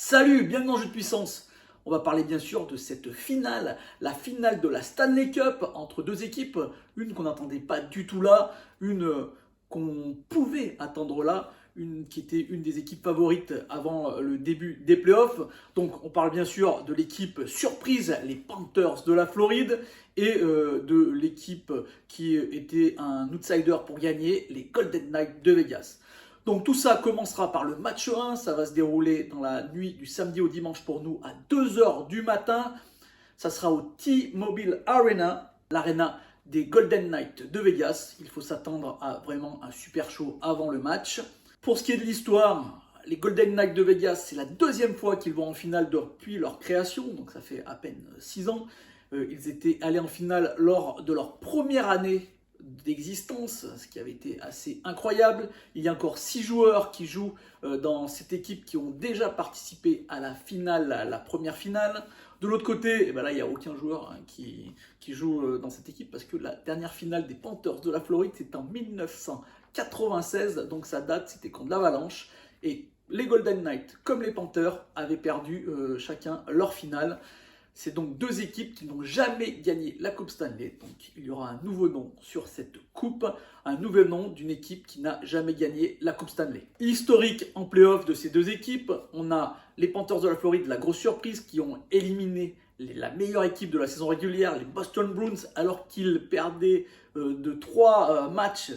Salut, bienvenue dans Jeu de puissance. On va parler bien sûr de cette finale, la finale de la Stanley Cup entre deux équipes, une qu'on n'attendait pas du tout là, une qu'on pouvait attendre là, une qui était une des équipes favorites avant le début des playoffs. Donc on parle bien sûr de l'équipe surprise, les Panthers de la Floride, et de l'équipe qui était un outsider pour gagner, les Golden Knights de Vegas. Donc tout ça commencera par le match 1, ça va se dérouler dans la nuit du samedi au dimanche pour nous à 2h du matin. Ça sera au T-Mobile Arena, l'arena des Golden Knights de Vegas. Il faut s'attendre à vraiment un super show avant le match. Pour ce qui est de l'histoire, les Golden Knights de Vegas, c'est la deuxième fois qu'ils vont en finale depuis leur création, donc ça fait à peine 6 ans. Ils étaient allés en finale lors de leur première année d'existence, ce qui avait été assez incroyable. Il y a encore 6 joueurs qui jouent dans cette équipe qui ont déjà participé à la finale, à la première finale. De l'autre côté, là, il n'y a aucun joueur qui joue dans cette équipe parce que la dernière finale des Panthers de la Floride, c'est en 1996, donc ça date, c'était contre l'Avalanche. Et les Golden Knights, comme les Panthers, avaient perdu chacun leur finale. C'est donc deux équipes qui n'ont jamais gagné la Coupe Stanley. Donc il y aura un nouveau nom sur cette coupe, un nouvel nom d'une équipe qui n'a jamais gagné la Coupe Stanley. Historique en play-off de ces deux équipes, on a les Panthers de la Floride, la grosse surprise, qui ont éliminé la meilleure équipe de la saison régulière, les Boston Bruins, alors qu'ils perdaient de 3 matchs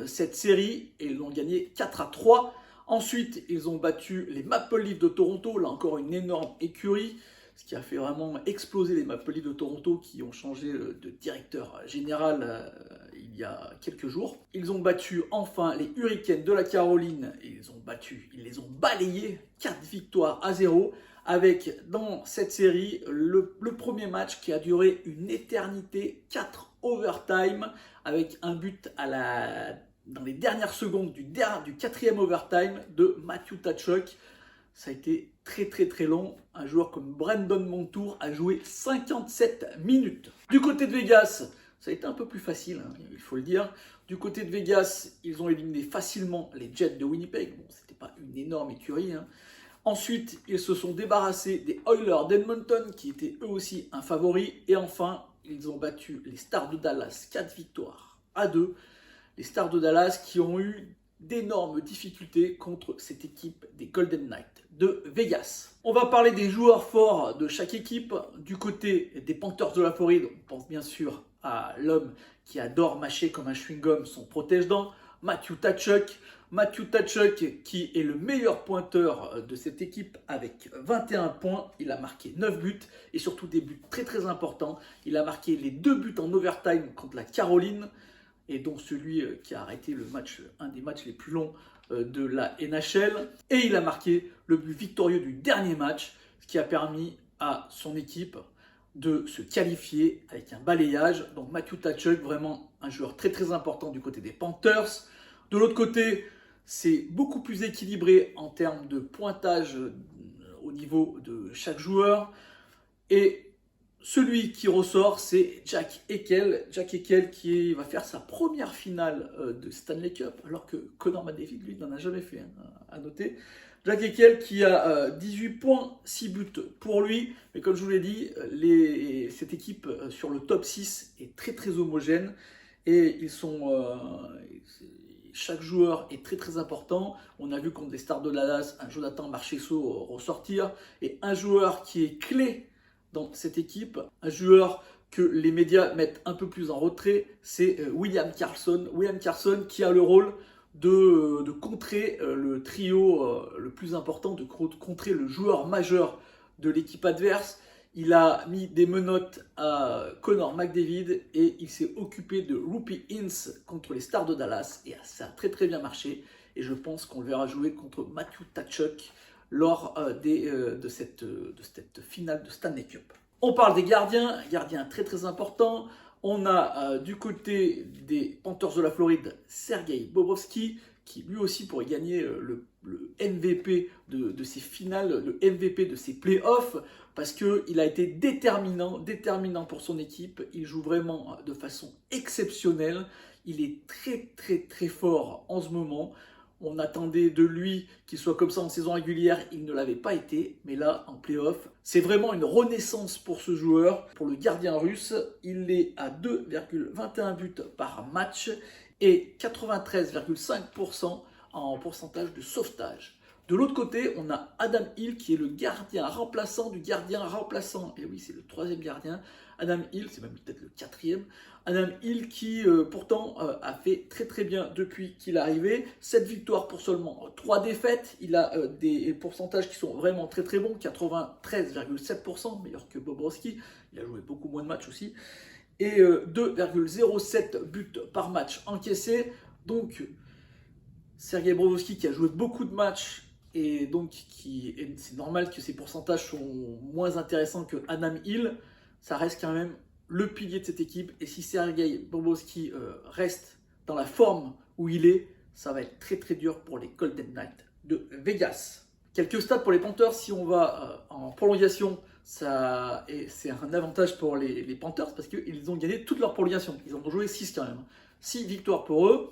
cette série et ils l'ont gagné 4-3. Ensuite, ils ont battu les Maple Leafs de Toronto, là encore une énorme écurie, ce qui a fait vraiment exploser les Maple Leafs de Toronto qui ont changé de directeur général il y a quelques jours. Ils ont battu enfin les Hurricanes de la Caroline et ils les ont balayés 4-0 avec dans cette série le premier match qui a duré une éternité, 4 overtime avec un but dans les dernières secondes du 4e overtime de Matthew Tkachuk. Ça a été très long. Un joueur comme Brandon Montour a joué 57 minutes. Du côté de Vegas, ça a été un peu plus facile, il faut le dire. Du côté de Vegas, ils ont éliminé facilement les Jets de Winnipeg. Bon, c'était pas une énorme écurie. Ensuite, ils se sont débarrassés des Oilers d'Edmonton, qui étaient eux aussi un favori. Et enfin, ils ont battu les Stars de Dallas, 4-2. Les Stars de Dallas qui ont eu d'énormes difficultés contre cette équipe des Golden Knights de Vegas. On va parler des joueurs forts de chaque équipe. Du côté des Panthers de la Floride, on pense bien sûr à l'homme qui adore mâcher comme un chewing-gum son protège-dents, Matthew Tkachuk. Matthew Tkachuk qui est le meilleur pointeur de cette équipe avec 21 points. Il a marqué 9 buts et surtout des buts très importants. Il a marqué les 2 buts en overtime contre la Caroline, et donc celui qui a arrêté le match, un des matchs les plus longs de la NHL. Et il a marqué le but victorieux du dernier match, ce qui a permis à son équipe de se qualifier avec un balayage. Donc Matthew Tkachuk, vraiment un joueur très important du côté des Panthers. De l'autre côté, c'est beaucoup plus équilibré en termes de pointage au niveau de chaque joueur. Et celui qui ressort, c'est Jack Eichel. Jack Eichel qui va faire sa première finale de Stanley Cup, alors que Connor McDavid, lui, n'en a jamais fait, à noter. Jack Eichel qui a 18 points, 6 buts pour lui. Mais comme je vous l'ai dit, cette équipe sur le top 6 est très homogène. Et chaque joueur est très important. On a vu contre les Stars de Dallas, un Jonathan Marchessault ressortir. Et un joueur qui est clé dans cette équipe, un joueur que les médias mettent un peu plus en retrait, c'est William Karlsson. William Karlsson qui a le rôle de contrer le trio le plus important, de contrer le joueur majeur de l'équipe adverse. Il a mis des menottes à Connor McDavid et il s'est occupé de Roope Hintz contre les Stars de Dallas. Et ça a très bien marché. Et je pense qu'on le verra jouer contre Matthew Tkachuk lors de cette finale de Stanley Cup. On parle des gardiens très importants. On a du côté des Panthers de la Floride, Sergei Bobrovsky, qui lui aussi pourrait gagner le MVP de ces finales, le MVP de ces playoffs, parce qu'il a été déterminant pour son équipe. Il joue vraiment de façon exceptionnelle. Il est très fort en ce moment. On attendait de lui qu'il soit comme ça en saison régulière, il ne l'avait pas été, mais là en playoff, c'est vraiment une renaissance pour ce joueur. Pour le gardien russe, il est à 2,21 buts par match et 93,5% en pourcentage de sauvetage. De l'autre côté, on a Adam Hill qui est le gardien remplaçant du gardien remplaçant. Et oui, c'est le troisième gardien. Adam Hill, c'est même peut-être le quatrième. Adam Hill qui pourtant a fait très très bien depuis qu'il est arrivé. 7 victoires pour seulement 3 défaites. Il a des pourcentages qui sont vraiment très très bons. 93,7%, meilleur que Bobrovsky. Il a joué beaucoup moins de matchs aussi. Et 2,07 buts par match encaissés. Donc Sergei Bobrovsky qui a joué beaucoup de matchs et donc c'est normal que ses pourcentages sont moins intéressants que Adam Hill, ça reste quand même le pilier de cette équipe. Et si Sergei Bobrovsky reste dans la forme où il est, ça va être très très dur pour les Golden Knights de Vegas. Quelques stats pour les Panthers, si on va en prolongation, c'est un avantage pour les Panthers parce qu'ils ont gagné toute leur prolongation. Ils en ont joué 6 quand même. 6 victoires pour eux.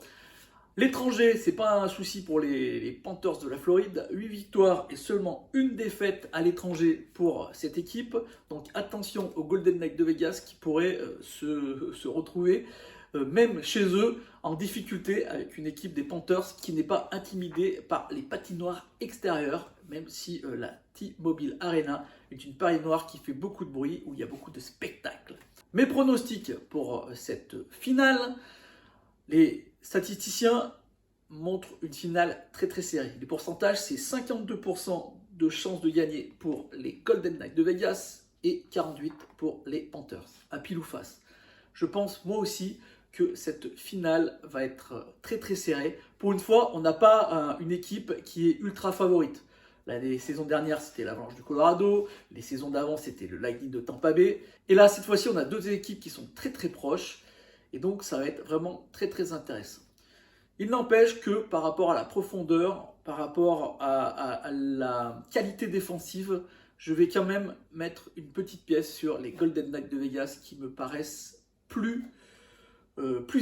L'étranger, c'est pas un souci pour les Panthers de la Floride. 8 victoires et seulement une défaite à l'étranger pour cette équipe. Donc attention aux Golden Knights de Vegas qui pourraient se retrouver même chez eux en difficulté avec une équipe des Panthers qui n'est pas intimidée par les patinoires extérieures, même si la T-Mobile Arena est une patinoire qui fait beaucoup de bruit, où il y a beaucoup de spectacles. Mes pronostics pour cette finale, les statisticiens montrent une finale très très serrée. Les pourcentages, c'est 52% de chances de gagner pour les Golden Knights de Vegas et 48% pour les Panthers, à pile ou face. Je pense moi aussi que cette finale va être très très serrée. Pour une fois, on n'a pas une équipe qui est ultra favorite. Les saisons dernières, c'était l'Avalanche du Colorado. Les saisons d'avant, c'était le Lightning de Tampa Bay. Et là, cette fois-ci, on a deux équipes qui sont très très proches. Et donc, ça va être vraiment très très intéressant. Il n'empêche que par rapport à la profondeur, par rapport à la qualité défensive, je vais quand même mettre une petite pièce sur les Golden Knights de Vegas qui me paraissent plus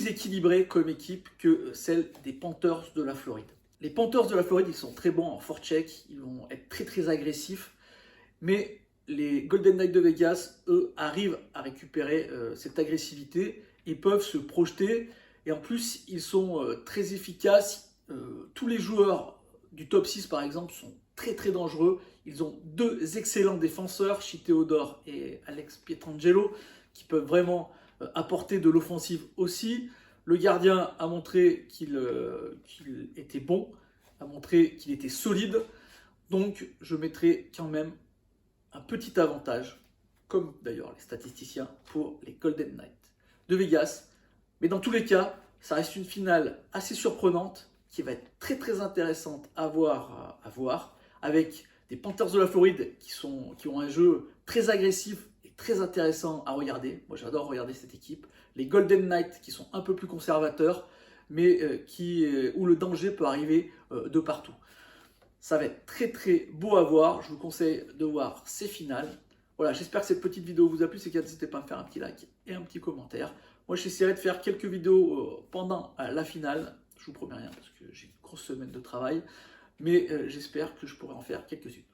équilibrées comme équipe que celle des Panthers de la Floride. Les Panthers de la Floride, ils sont très bons en forecheck, ils vont être très très agressifs, mais les Golden Knights de Vegas, eux, arrivent à récupérer cette agressivité et peuvent se projeter. Et en plus, ils sont très efficaces. Tous les joueurs du top 6, par exemple, sont très très dangereux. Ils ont deux excellents défenseurs, Shea Theodore et Alex Pietrangelo, qui peuvent vraiment apporter de l'offensive aussi. Le gardien a montré qu'il était bon, a montré qu'il était solide. Donc, je mettrai quand même un petit avantage, comme d'ailleurs les statisticiens, pour les Golden Knights de Vegas. Mais dans tous les cas, ça reste une finale assez surprenante qui va être très très intéressante à voir, avec des Panthers de la Floride qui ont un jeu très agressif et très intéressant à regarder. Moi j'adore regarder cette équipe. Les Golden Knights qui sont un peu plus conservateurs, mais où le danger peut arriver de partout. Ça va être très très beau à voir. Je vous conseille de voir ces finales. Voilà, j'espère que cette petite vidéo vous a plu. C'est qu'il n'hésitez pas à me faire un petit like et un petit commentaire. Moi, j'essaierai de faire quelques vidéos pendant la finale. Je vous promets rien parce que j'ai une grosse semaine de travail. Mais j'espère que je pourrai en faire quelques-unes.